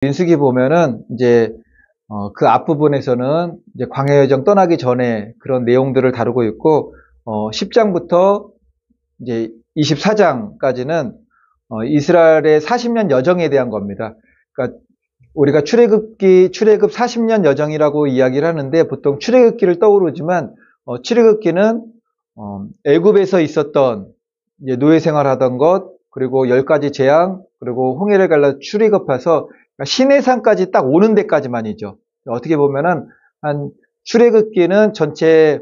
민수기 보면은 이제 그 앞부분에서는 이제 광야 여정 떠나기 전에 그런 내용들을 다루고 있고 10장부터 이제 24장까지는 이스라엘의 40년 여정에 대한 겁니다. 그러니까 우리가 출애굽 40년 여정이라고 이야기를 하는데 보통 출애굽기를 떠오르지만 출애굽기는 애굽에서 있었던 이제 노예 생활하던 것, 그리고 10가지 재앙, 그리고 홍해를 갈라 출애굽해서 시내산까지 딱 오는 데까지만이죠. 어떻게 보면은 한 출애굽기는 전체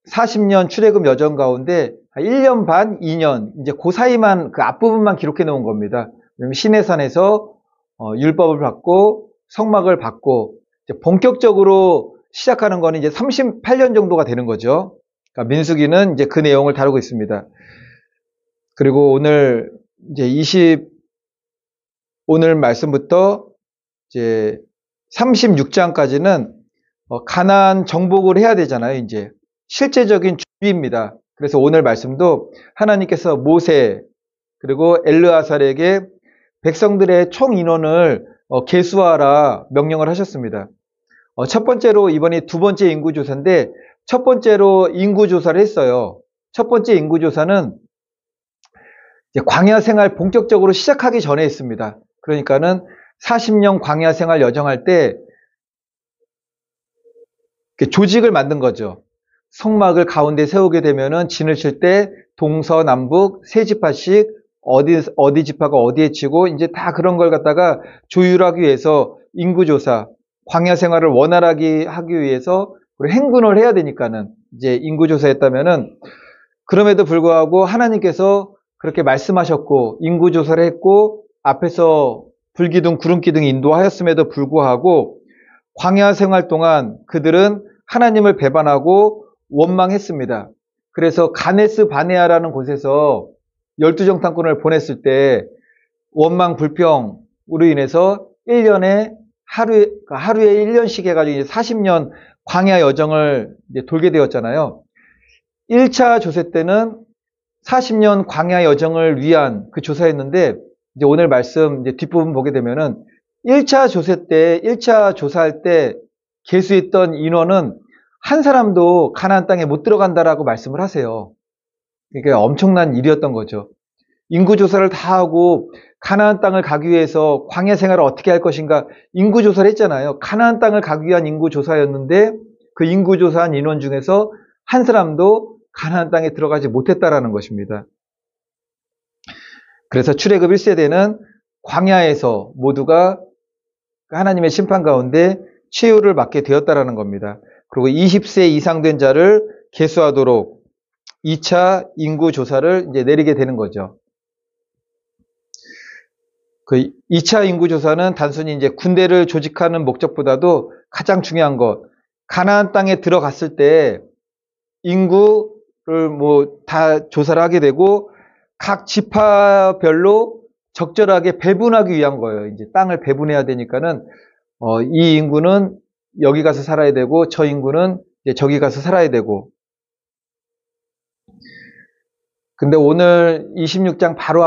40년 출애굽 여정 가운데 1년 반, 2년 이제 그 사이만 그 앞부분만 기록해 놓은 겁니다. 시내산에서 율법을 받고 성막을 받고 이제 본격적으로 시작하는 거는 이제 38년 정도가 되는 거죠. 그러니까 민수기는 이제 그 내용을 다루고 있습니다. 그리고 오늘 이제 오늘 말씀부터 이제 36장까지는 가나안 정복을 해야 되잖아요. 이제 실제적인 준비입니다. 그래서 오늘 말씀도 하나님께서 모세 그리고 엘르아살에게 백성들의 총 인원을 계수하라 명령을 하셨습니다. 첫 번째로 이번이 두 번째 인구조사인데 첫 번째로 인구조사를 했어요. 첫 번째 인구조사는 이제 광야 생활 본격적으로 시작하기 전에 했습니다. 그러니까는 40년 광야 생활 여정할 때 조직을 만든 거죠. 성막을 가운데 세우게 되면은 진을 칠 때 동서남북 세 지파씩 어디 지파가 어디에 치고 이제 다 그런 걸 갖다가 조율하기 위해서 인구조사, 광야 생활을 원활하게 하기 위해서 행군을 해야 되니까는 이제 인구조사했다면은 그럼에도 불구하고 하나님께서 그렇게 말씀하셨고 인구조사를 했고 앞에서 불기둥 구름기둥 인도하였음에도 불구하고 광야 생활 동안 그들은 하나님을 배반하고 원망했습니다. 그래서 가네스 바네아라는 곳에서 12정탐꾼을 보냈을 때 원망 불평으로 인해서 1년에 하루에 1년씩 해가지고 40년 광야 여정을 이제 돌게 되었잖아요. 1차 조세 때는 40년 광야 여정을 위한 그 조사였는데 이제 오늘 말씀 이제 뒷부분 보게 되면은 1차 조세 때 1차 조사할 때 계수했던 인원은 한 사람도 가나안 땅에 못 들어간다라고 말씀을 하세요. 이게 엄청난 일이었던 거죠. 인구조사를 다 하고 가나안 땅을 가기 위해서 광야 생활을 어떻게 할 것인가 인구조사를 했잖아요. 가나안 땅을 가기 위한 인구조사였는데 그 인구조사한 인원 중에서 한 사람도 가나안 땅에 들어가지 못했다라는 것입니다. 그래서 출애굽 1세대는 광야에서 모두가 하나님의 심판 가운데 최후를 맞게 되었다라는 겁니다. 그리고 20세 이상 된 자를 계수하도록 2차 인구 조사를 이제 내리게 되는 거죠. 그 2차 인구 조사는 단순히 이제 군대를 조직하는 목적보다도 가장 중요한 것, 가나안 땅에 들어갔을 때 인구를 뭐 다 조사를 하게 되고 각 지파별로 적절하게 배분하기 위한 거예요. 이제 땅을 배분해야 되니까는 이 인구는 여기 가서 살아야 되고 저 인구는 이제 저기 가서 살아야 되고. 근데 오늘 26장 바로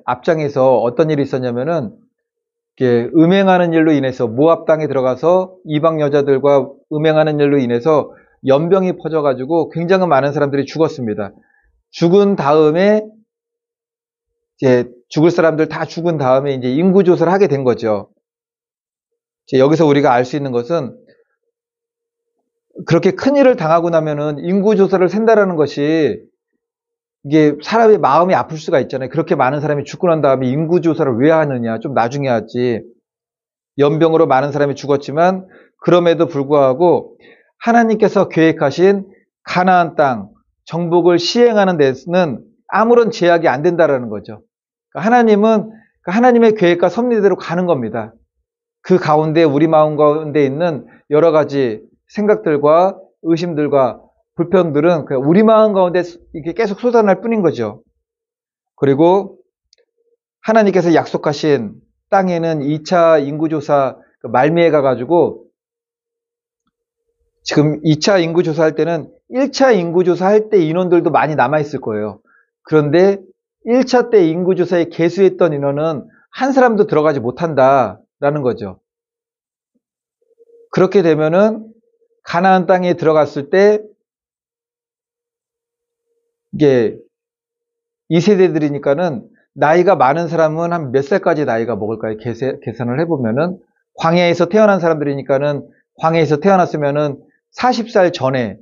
앞장에서 어떤 일이 있었냐면은 이렇게 음행하는 일로 인해서 모압 땅에 들어가서 이방 여자들과 음행하는 일로 인해서 연병이 퍼져가지고 굉장히 많은 사람들이 죽었습니다. 죽은 다음에 이제 죽을 사람들 다 죽은 다음에 이제 인구조사를 하게 된 거죠. 여기서 우리가 알 수 있는 것은 그렇게 큰 일을 당하고 나면은 인구조사를 센다라는 것이 이게 사람의 마음이 아플 수가 있잖아요. 그렇게 많은 사람이 죽고 난 다음에 인구조사를 왜 하느냐. 좀 나중에 하지. 연병으로 많은 사람이 죽었지만 그럼에도 불구하고 하나님께서 계획하신 가나안 땅 정복을 시행하는 데는 아무런 제약이 안 된다라는 거죠. 하나님은 하나님의 계획과 섭리대로 가는 겁니다. 그 가운데 우리 마음 가운데 있는 여러 가지 생각들과 의심들과 불평들은 우리 마음 가운데 이렇게 계속 쏟아날 뿐인 거죠. 그리고 하나님께서 약속하신 땅에는 2차 인구조사 말미에 가가지고 지금 2차 인구조사 할 때는 1차 인구조사 할 때 인원들도 많이 남아있을 거예요. 그런데 1차 때 인구조사에 계수했던 인원은 한 사람도 들어가지 못한다 거죠. 그렇게 되면은 가나안 땅에 들어갔을 때 이게 2세대들이니까는 나이가 많은 사람은 한 몇 살까지 나이가 먹을까요? 계산을 해보면은 광야에서 태어난 사람들이니까는 광야에서 태어났으면은 40살 전에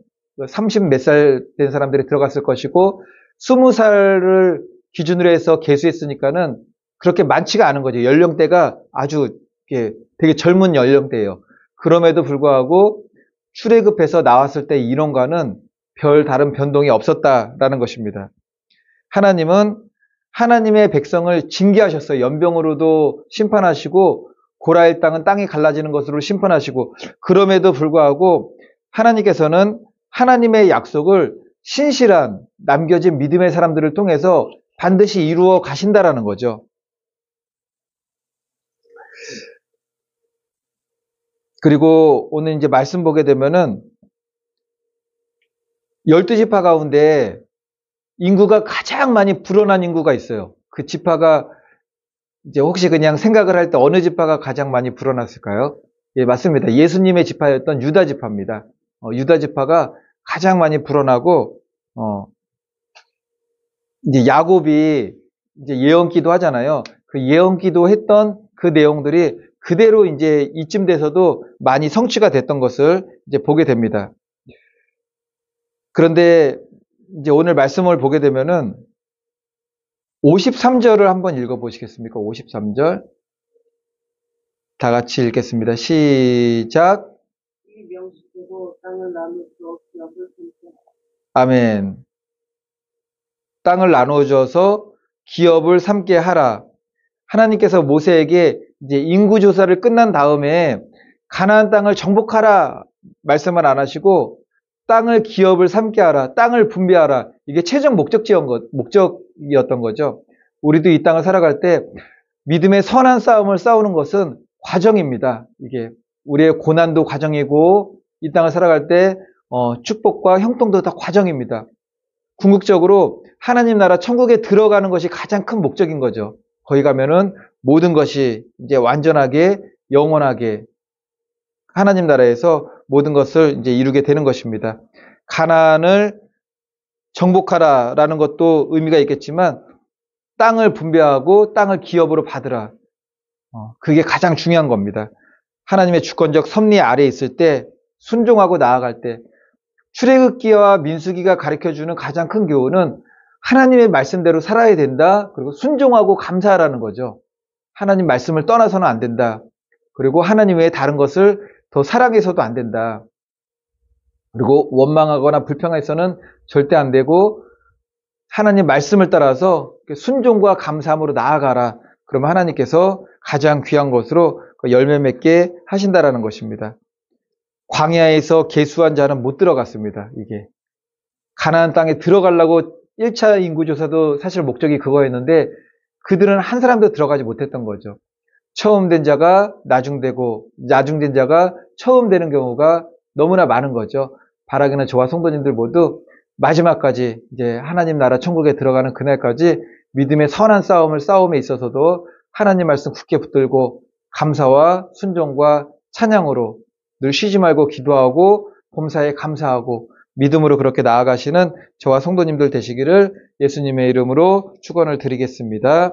30 몇 살 된 사람들이 들어갔을 것이고 20살을 기준으로 해서 계수했으니까는 그렇게 많지가 않은 거죠. 연령대가 아주 되게 젊은 연령대예요. 그럼에도 불구하고 출애굽해서 나왔을 때 인원과는 별 다른 변동이 없었다라는 것입니다. 하나님은 하나님의 백성을 징계하셨어요. 연병으로도 심판하시고 고라의 땅은 땅이 갈라지는 것으로 심판하시고 그럼에도 불구하고 하나님께서는 하나님의 약속을 신실한 남겨진 믿음의 사람들을 통해서 반드시 이루어 가신다라는 거죠. 그리고 오늘 이제 말씀 보게 되면은 12지파 가운데 인구가 가장 많이 불어난 인구가 있어요. 그 지파가 이제 혹시 그냥 생각을 할 때 어느 지파가 가장 많이 불어났을까요? 예, 맞습니다. 예수님의 지파였던 유다 지파입니다. 유다 지파가 가장 많이 불어나고 이제 야곱이 이제 예언기도 하잖아요. 그 예언기도 했던 그 내용들이 그대로 이제 이쯤 돼서도 많이 성취가 됐던 것을 이제 보게 됩니다. 그런데 이제 오늘 말씀을 보게 되면은 53절을 한번 읽어보시겠습니까? 53절. 다 같이 읽겠습니다. 시작. 이 명식되고 땅을 나누어 기업을 삼게 아멘. 땅을 나눠줘서 기업을 삼게 하라. 하나님께서 모세에게 이제 인구조사를 끝난 다음에 가나안 땅을 정복하라 말씀을 안 하시고 땅을 기업을 삼게 하라. 땅을 분배하라. 이게 최종 목적이었던 거죠. 우리도 이 땅을 살아갈 때 믿음의 선한 싸움을 싸우는 것은 과정입니다. 이게 우리의 고난도 과정이고 이 땅을 살아갈 때 축복과 형통도 다 과정입니다. 궁극적으로 하나님 나라 천국에 들어가는 것이 가장 큰 목적인 거죠. 거기 가면은 모든 것이 이제 완전하게 영원하게 하나님 나라에서 모든 것을 이제 이루게 되는 것입니다. 가나안을 정복하라라는 것도 의미가 있겠지만 땅을 분배하고 땅을 기업으로 받으라. 그게 가장 중요한 겁니다. 하나님의 주권적 섭리 아래에 있을 때 순종하고 나아갈 때 출애굽기와 민수기가 가르쳐주는 가장 큰 교훈은 하나님의 말씀대로 살아야 된다. 그리고 순종하고 감사하라는 거죠. 하나님 말씀을 떠나서는 안 된다. 그리고 하나님 외에 다른 것을 더 사랑해서도 안 된다. 그리고 원망하거나 불평해서는 절대 안 되고 하나님 말씀을 따라서 순종과 감사함으로 나아가라. 그러면 하나님께서 가장 귀한 것으로 열매 맺게 하신다라는 것입니다. 광야에서 계수한 자는 못 들어갔습니다. 이게 가나안 땅에 들어가려고 1차 인구조사도 사실 목적이 그거였는데 그들은 한 사람도 들어가지 못했던 거죠. 처음 된 자가 나중되고 나중된 자가 처음 되는 경우가 너무나 많은 거죠. 바라기는 저와 성도님들 모두 마지막까지 이제 하나님 나라 천국에 들어가는 그날까지 믿음의 선한 싸움을 싸움에 있어서도 하나님 말씀 굳게 붙들고 감사와 순종과 찬양으로 늘 쉬지 말고 기도하고 범사에 감사하고 믿음으로 그렇게 나아가시는 저와 성도님들 되시기를 예수님의 이름으로 축원을 드리겠습니다.